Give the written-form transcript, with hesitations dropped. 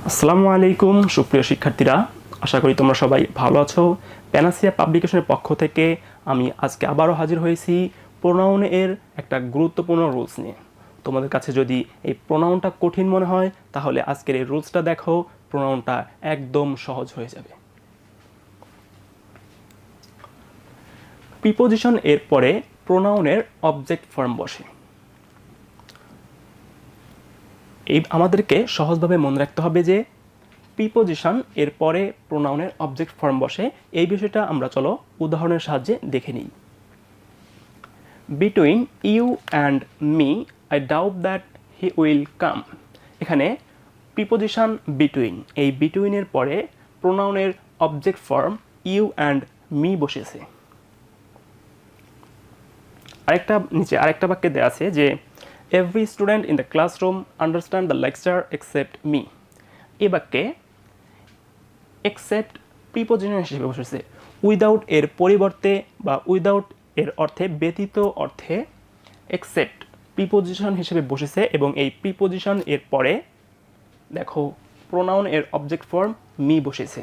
আসসালামু আলাইকুম সুপ্রিয় শিক্ষার্থীরা, আশা করি তোমরা সবাই ভালো আছো। প্যানাসিয়া পাবলিকেশনের পক্ষ থেকে আমি আজকে আবারও হাজির হয়েছি প্রোনাউনের একটা গুরুত্বপূর্ণ রুলস নিয়ে। তোমাদের কাছে যদি এই প্রোনাউনটা কঠিন মনে হয় তাহলে আজকের এই রুলসটা দেখো, প্রোনাউনটা একদম সহজ হয়ে যাবে। প্রিপোজিশন এর পরে প্রোনাউনের অবজেক্ট ফর্ম বসে। আমাদেরকে সহজভাবে মনে রাখতে হবে যে প্রিপোজিশন এর পরে প্রোনাউনের অবজেক্ট ফর্ম বসে। এই বিষয়টা আমরা চলো উদাহরণের সাহায্যে দেখে নিই। Between you and me I doubt that he will come. এখানে প্রিপোজিশন বিটুইন, এই বিটুইনের পরে প্রোনাউনের object form you and me বসেছে। নিচে আরেকটা বাক্যে দেওয়া আছে যে every student in the classroom understand the lecture except me. এই বাক্যে এক্সেপ্ট প্রিপোজিশন হিসেবে বসেছে। উইদাউট এর পরিবর্তে বা উইদাউট এর অর্থে ব্যতীত অর্থে এক্সেপ্ট প্রিপোজিশন হিসেবে বসেছে এবং এই প্রিপোজিশন এর পরে দেখো প্রোনাউন এর অবজেক্ট ফর্ম মি বসেছে।